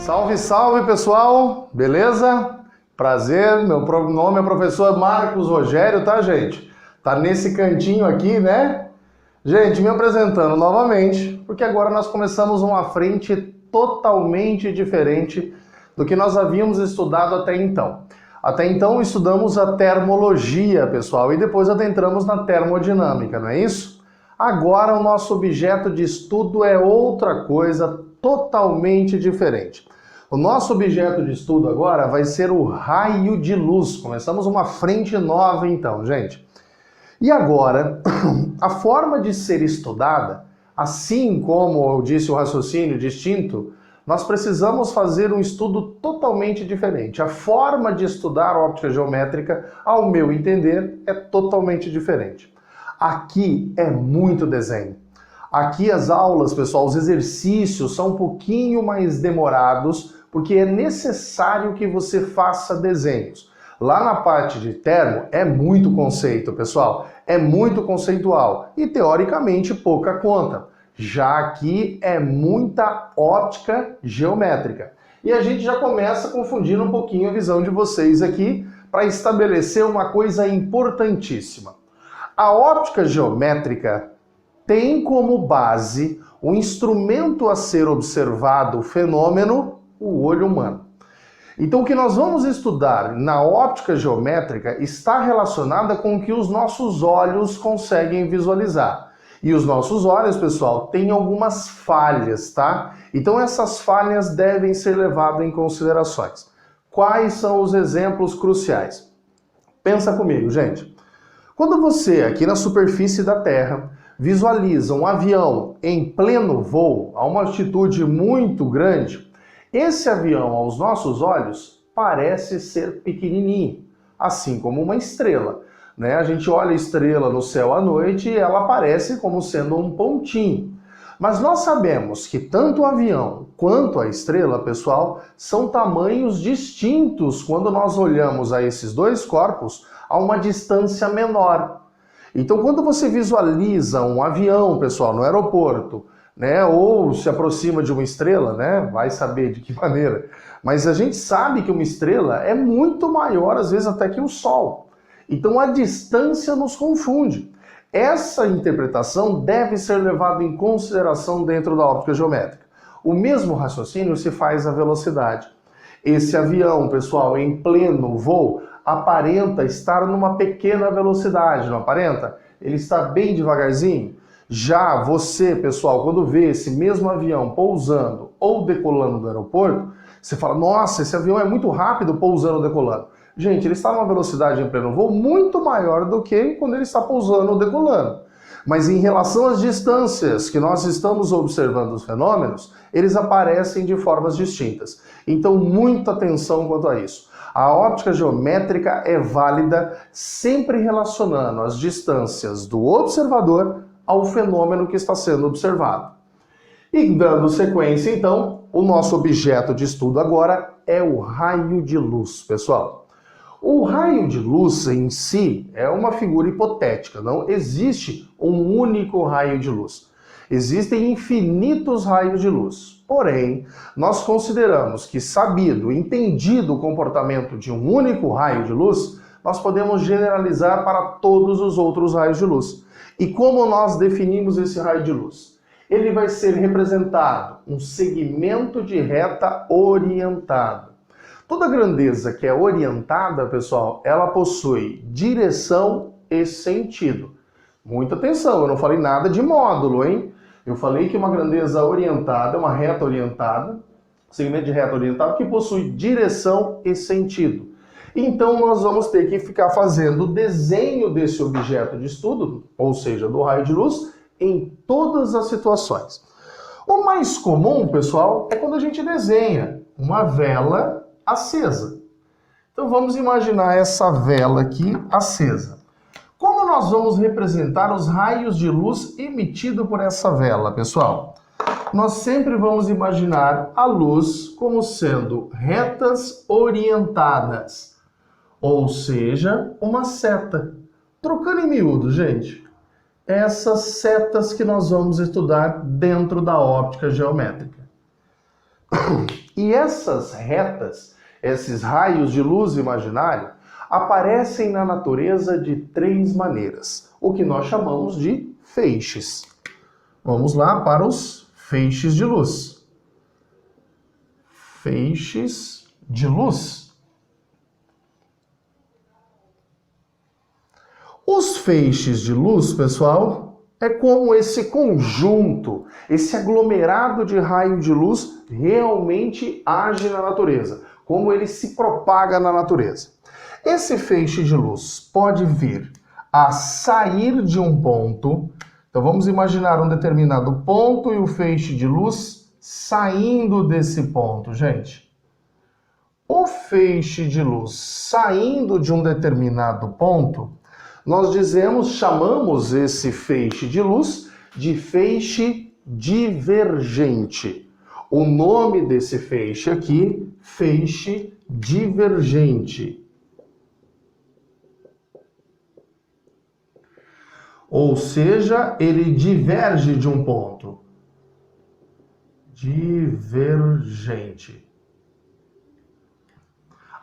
Salve, salve pessoal, beleza? Prazer, meu nome é professor Marcos Rogério, tá gente? Tá nesse cantinho aqui, né? Gente, me apresentando novamente, porque agora nós começamos uma frente totalmente diferente do que nós havíamos estudado até então. Até então estudamos a termologia, pessoal, e depois adentramos na termodinâmica, não é isso? Agora o nosso objeto de estudo é outra coisa totalmente diferente. O nosso objeto de estudo agora vai ser o raio de luz. Começamos uma frente nova então, gente. E agora, a forma de ser estudada, assim como eu disse o raciocínio distinto, nós precisamos fazer um estudo totalmente diferente. A forma de estudar óptica geométrica, ao meu entender, é totalmente diferente. Aqui é muito desenho. Aqui as aulas, pessoal, os exercícios são um pouquinho mais demorados, porque é necessário que você faça desenhos. Lá na parte de termo é muito conceito, pessoal, é muito conceitual e teoricamente pouca conta. Já aqui é muita óptica geométrica. E a gente já começa confundindo um pouquinho a visão de vocês aqui para estabelecer uma coisa importantíssima. A óptica geométrica tem como base o instrumento a ser observado, o fenômeno, o olho humano. Então o que nós vamos estudar na óptica geométrica está relacionada com o que os nossos olhos conseguem visualizar. E os nossos olhos, pessoal, têm algumas falhas, tá? Então essas falhas devem ser levadas em considerações. Quais são os exemplos cruciais? Pensa comigo, gente. Quando você, aqui na superfície da Terra, visualiza um avião em pleno voo, a uma altitude muito grande, esse avião, aos nossos olhos, parece ser pequenininho, assim como uma estrela, né? A gente olha a estrela no céu à noite e ela aparece como sendo um pontinho. Mas nós sabemos que tanto o avião quanto a estrela, pessoal, são tamanhos distintos quando nós olhamos a esses dois corpos a uma distância menor. Então, quando você visualiza um avião, pessoal, no aeroporto, né, ou se aproxima de uma estrela, né, vai saber de que maneira, mas a gente sabe que uma estrela é muito maior, às vezes até que o Sol. Então, a distância nos confunde. Essa interpretação deve ser levada em consideração dentro da óptica geométrica. O mesmo raciocínio se faz à velocidade. Esse avião, pessoal, em pleno voo, aparenta estar numa pequena velocidade, não aparenta? Ele está bem devagarzinho. Já você, pessoal, quando vê esse mesmo avião pousando ou decolando do aeroporto, você fala, nossa, esse avião é muito rápido pousando ou decolando. Gente, ele está numa velocidade em pleno voo muito maior do que quando ele está pousando ou decolando. Mas em relação às distâncias que nós estamos observando os fenômenos, eles aparecem de formas distintas. Então, muita atenção quanto a isso. A óptica geométrica é válida sempre relacionando as distâncias do observador ao fenômeno que está sendo observado. E dando sequência, então, o nosso objeto de estudo agora é o raio de luz, pessoal. O raio de luz em si é uma figura hipotética, não existe um único raio de luz. Existem infinitos raios de luz. Porém, nós consideramos que, sabido, entendido o comportamento de um único raio de luz, nós podemos generalizar para todos os outros raios de luz. E como nós definimos esse raio de luz? Ele vai ser representado um segmento de reta orientada. Toda grandeza que é orientada, pessoal, ela possui direção e sentido. Muita atenção, eu não falei nada de módulo, hein? Eu falei que uma grandeza orientada é uma reta orientada, segmento de reta orientada que possui direção e sentido. Então nós vamos ter que ficar fazendo o desenho desse objeto de estudo, ou seja, do raio de luz, em todas as situações. O mais comum, pessoal, é quando a gente desenha uma vela acesa. Então vamos imaginar essa vela aqui acesa. Como nós vamos representar os raios de luz emitidos por essa vela, pessoal? Nós sempre vamos imaginar a luz como sendo retas orientadas, ou seja, uma seta. Trocando em miúdos, gente, essas setas que nós vamos estudar dentro da óptica geométrica. E essas retas, esses raios de luz imaginário, aparecem na natureza de três maneiras, o que nós chamamos de feixes. Vamos lá para os feixes de luz. Feixes de luz. Os feixes de luz, pessoal, é como esse conjunto, esse aglomerado de raio de luz realmente age na natureza, como ele se propaga na natureza. Esse feixe de luz pode vir a sair de um ponto. Então vamos imaginar um determinado ponto e o feixe de luz saindo desse ponto, gente. O feixe de luz saindo de um determinado ponto, nós chamamos esse feixe de luz de feixe divergente. O nome desse feixe aqui, feixe divergente. Ou seja, ele diverge de um ponto. Divergente.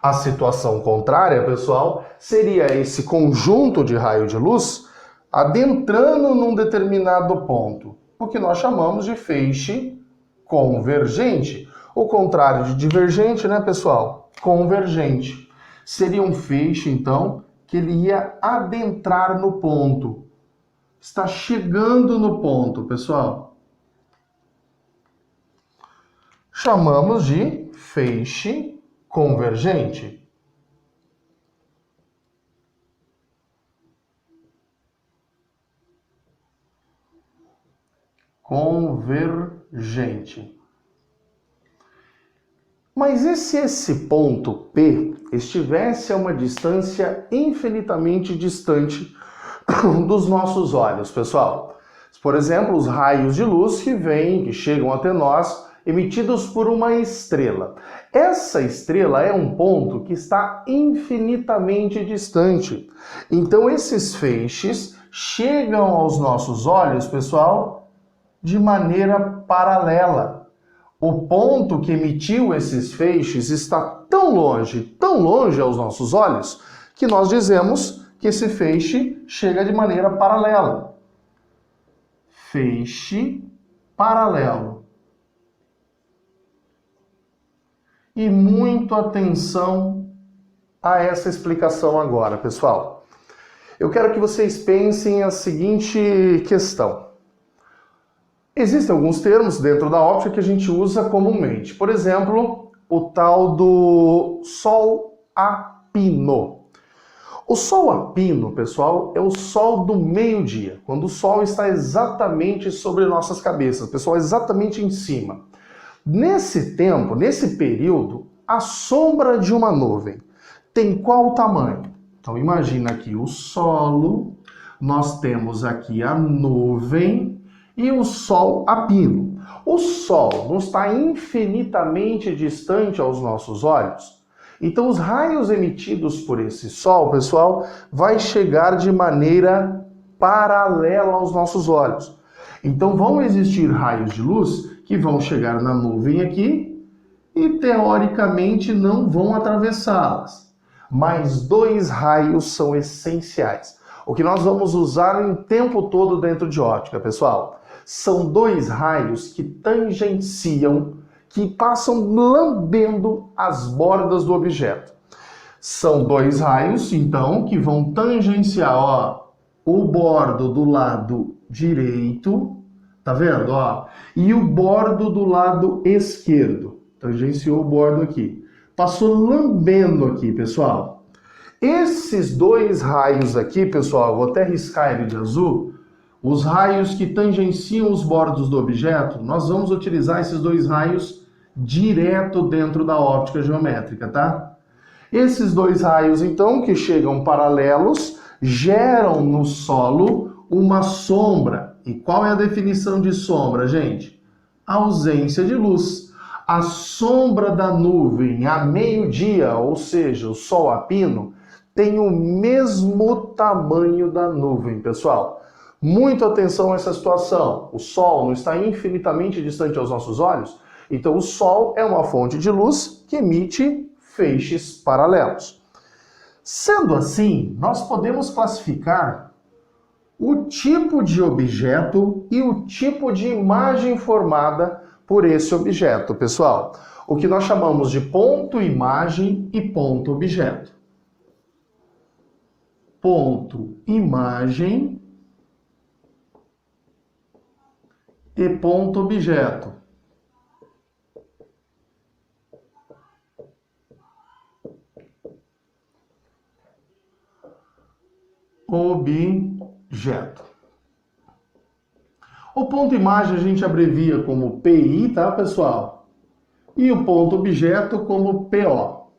A situação contrária, pessoal, seria esse conjunto de raio de luz adentrando num determinado ponto, o que nós chamamos de feixe convergente. O contrário de divergente, né, pessoal? Convergente. Seria um feixe, então, que ele ia adentrar no ponto. Está chegando no ponto, pessoal. Chamamos de feixe convergente. Convergente. Mas e se esse ponto P estivesse a uma distância infinitamente distante dos nossos olhos, pessoal? Por exemplo, os raios de luz que chegam até nós, emitidos por uma estrela. Essa estrela é um ponto que está infinitamente distante. Então, esses feixes chegam aos nossos olhos, pessoal, de maneira paralela. O ponto que emitiu esses feixes está tão longe aos nossos olhos, que nós dizemos que esse feixe chega de maneira paralela. Feixe paralelo. E muito atenção a essa explicação agora, pessoal. Eu quero que vocês pensem a seguinte questão. Existem alguns termos dentro da óptica que a gente usa comumente. Por exemplo, o tal do sol apino. O sol apino, pessoal, é o sol do meio-dia, quando o sol está exatamente sobre nossas cabeças, pessoal, exatamente em cima. Nesse tempo, nesse período, a sombra de uma nuvem tem qual tamanho? Então imagina aqui o solo, nós temos aqui a nuvem e o sol apino. O sol não está infinitamente distante aos nossos olhos? Então os raios emitidos por esse sol, pessoal, vai chegar de maneira paralela aos nossos olhos. Então vão existir raios de luz que vão chegar na nuvem aqui e teoricamente não vão atravessá-las. Mas dois raios são essenciais. O que nós vamos usar o tempo todo dentro de óptica, pessoal, são dois raios que tangenciam, que passam lambendo as bordas do objeto. São dois raios, então, que vão tangenciar, ó, o bordo do lado direito, tá vendo, ó? E o bordo do lado esquerdo. Tangenciou o bordo aqui. Passou lambendo aqui, pessoal. Esses dois raios aqui, pessoal, eu vou até riscar ele de azul. Os raios que tangenciam os bordos do objeto, nós vamos utilizar esses dois raios direto dentro da óptica geométrica, tá? Esses dois raios, então, que chegam paralelos, geram no solo uma sombra. E qual é a definição de sombra, gente? Ausência de luz. A sombra da nuvem a meio-dia, ou seja, o sol apino, tem o mesmo tamanho da nuvem, pessoal. Muito atenção a essa situação. O sol não está infinitamente distante aos nossos olhos, Então o Sol é uma fonte de luz que emite feixes paralelos. Sendo assim, nós podemos classificar o tipo de objeto e o tipo de imagem formada por esse objeto, pessoal. O que nós chamamos de ponto-imagem e ponto-objeto. Ponto-imagem e ponto-objeto. Objeto. O ponto-imagem a gente abrevia como PI, tá, pessoal? E o ponto-objeto como PO.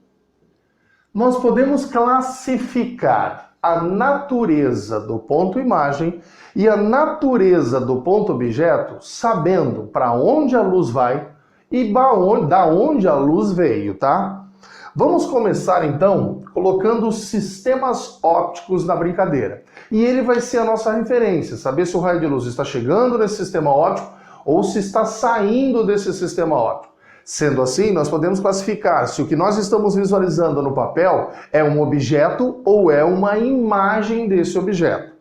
Nós podemos classificar a natureza do ponto-imagem e a natureza do ponto-objeto sabendo para onde a luz vai e da onde a luz veio, tá? Vamos começar então colocando os sistemas ópticos na brincadeira. E ele vai ser a nossa referência, saber se o raio de luz está chegando nesse sistema óptico ou se está saindo desse sistema óptico. Sendo assim, nós podemos classificar se o que nós estamos visualizando no papel é um objeto ou é uma imagem desse objeto.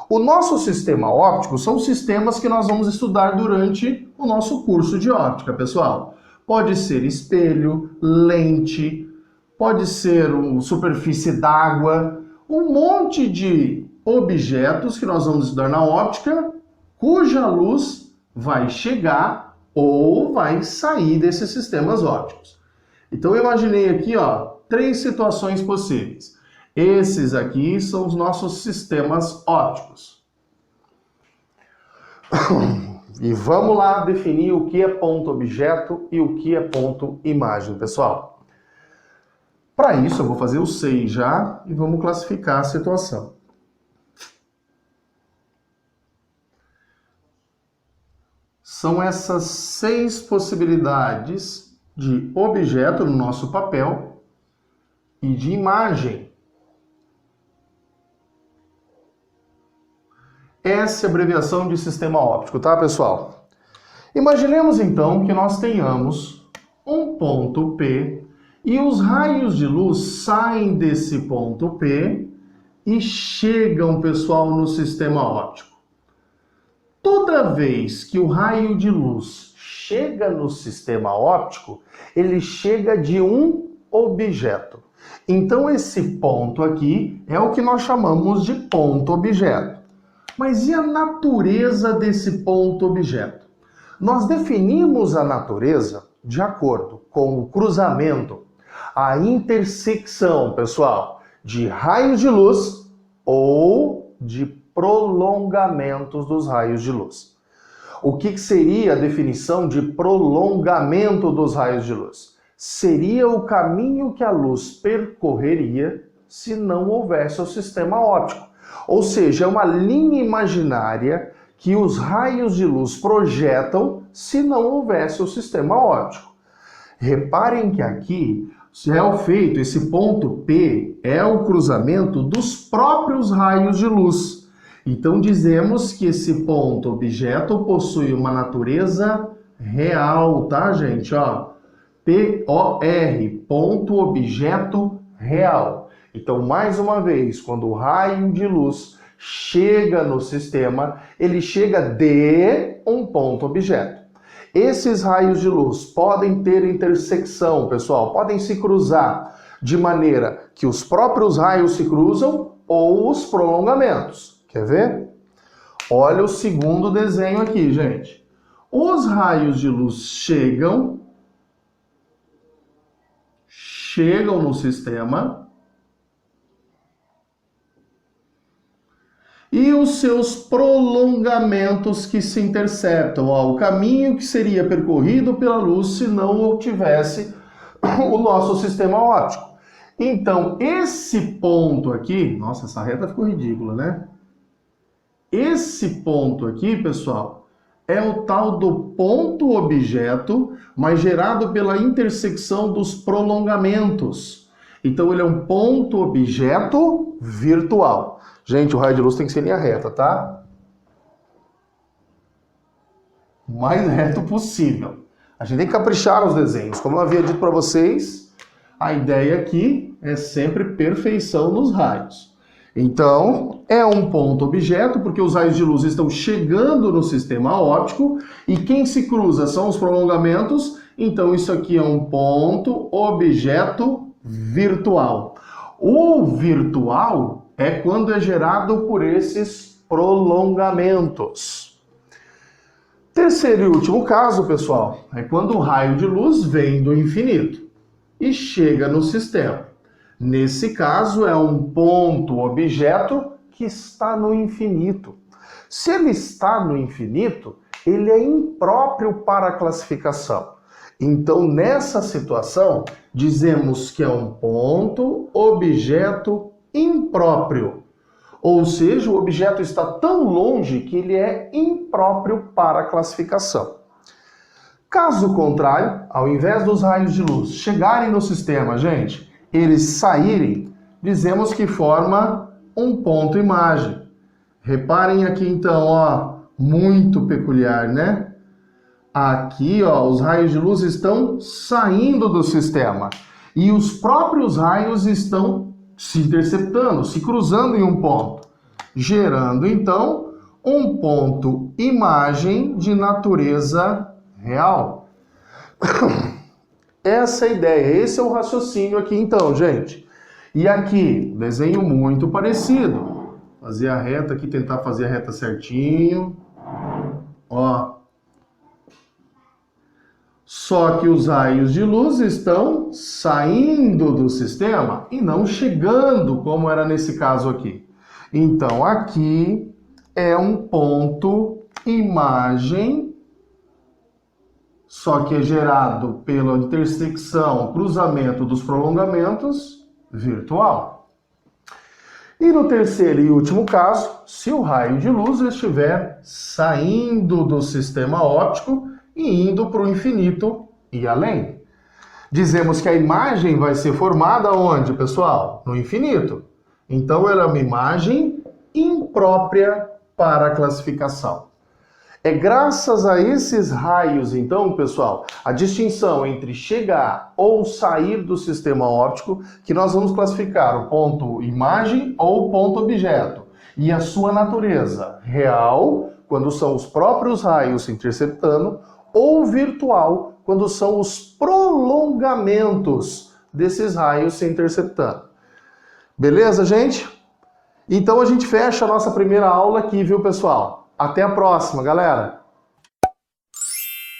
O nosso sistema óptico são sistemas que nós vamos estudar durante o nosso curso de óptica, pessoal. Pode ser espelho, lente, pode ser uma superfície d'água, um monte de objetos que nós vamos estudar na óptica, cuja luz vai chegar ou vai sair desses sistemas ópticos. Então eu imaginei aqui, ó, 3 situações possíveis. Esses aqui são os nossos sistemas ópticos. E vamos lá definir o que é ponto-objeto e o que é ponto-imagem, pessoal. Para isso, eu vou fazer o 6 já e vamos classificar a situação. São essas 6 possibilidades de objeto no nosso papel e de imagem. Essa é a abreviação de sistema óptico, tá, pessoal? Imaginemos então que nós tenhamos um ponto P e os raios de luz saem desse ponto P e chegam, pessoal, no sistema óptico. Toda vez que o raio de luz chega no sistema óptico, ele chega de um objeto. Então esse ponto aqui é o que nós chamamos de ponto-objeto. Mas e a natureza desse ponto-objeto? Nós definimos a natureza de acordo com o cruzamento, a intersecção, pessoal, de raios de luz ou de prolongamentos dos raios de luz. O que seria a definição de prolongamento dos raios de luz? Seria o caminho que a luz percorreria se não houvesse o sistema óptico. Ou seja, é uma linha imaginária que os raios de luz projetam se não houvesse o sistema óptico. Reparem que aqui é feito, esse ponto P é o cruzamento dos próprios raios de luz. Então dizemos que esse ponto objeto possui uma natureza real, tá, gente? Ó, P-O-R, ponto objeto real. Então, mais uma vez, quando o raio de luz chega no sistema, ele chega de um ponto objeto. Esses raios de luz podem ter intersecção, pessoal, podem se cruzar de maneira que os próprios raios se cruzam ou os prolongamentos. Quer ver? Olha o segundo desenho aqui, gente. Os raios de luz chegam no sistema e os seus prolongamentos que se interceptam, ó, o caminho que seria percorrido pela luz se não tivesse o nosso sistema óptico. Então, esse ponto aqui, nossa, essa reta ficou ridícula, né? Esse ponto aqui, pessoal, é o tal do ponto objeto, mas gerado pela intersecção dos prolongamentos. Então, ele é um ponto objeto virtual. Gente, o raio de luz tem que ser em linha reta, tá? O mais reto possível. A gente tem que caprichar nos desenhos. Como eu havia dito para vocês, a ideia aqui é sempre perfeição nos raios. Então, é um ponto-objeto, porque os raios de luz estão chegando no sistema óptico, e quem se cruza são os prolongamentos, então isso aqui é um ponto-objeto virtual. O virtual é quando é gerado por esses prolongamentos. Terceiro e último caso, pessoal, é quando o raio de luz vem do infinito e chega no sistema. Nesse caso, é um ponto-objeto que está no infinito. Se ele está no infinito, ele é impróprio para a classificação. Então, nessa situação, dizemos que é um ponto-objeto impróprio. Ou seja, o objeto está tão longe que ele é impróprio para a classificação. Caso contrário, ao invés dos raios de luz chegarem no sistema, gente, eles saírem, dizemos que forma um ponto-imagem. Reparem aqui então, ó, muito peculiar, né? Aqui, ó, os raios de luz estão saindo do sistema e os próprios raios estão se interceptando, se cruzando em um ponto, gerando então um ponto-imagem de natureza real. Essa é a ideia, esse é o raciocínio aqui então, gente. E aqui, desenho muito parecido. Fazer a reta aqui, tentar fazer a reta certinho. Ó. Só que os raios de luz estão saindo do sistema e não chegando, como era nesse caso aqui. Então aqui é um ponto-imagem, só que é gerado pela intersecção, cruzamento dos prolongamentos, virtual. E no terceiro e último caso, se o raio de luz estiver saindo do sistema óptico e indo para o infinito e além. Dizemos que a imagem vai ser formada onde, pessoal? No infinito. Então ela é uma imagem imprópria para a classificação. É graças a esses raios, então, pessoal, a distinção entre chegar ou sair do sistema óptico, que nós vamos classificar o ponto-imagem ou ponto-objeto. E a sua natureza real, quando são os próprios raios se interceptando, ou virtual, quando são os prolongamentos desses raios se interceptando. Beleza, gente? Então a gente fecha a nossa primeira aula aqui, viu, pessoal? Até a próxima, galera!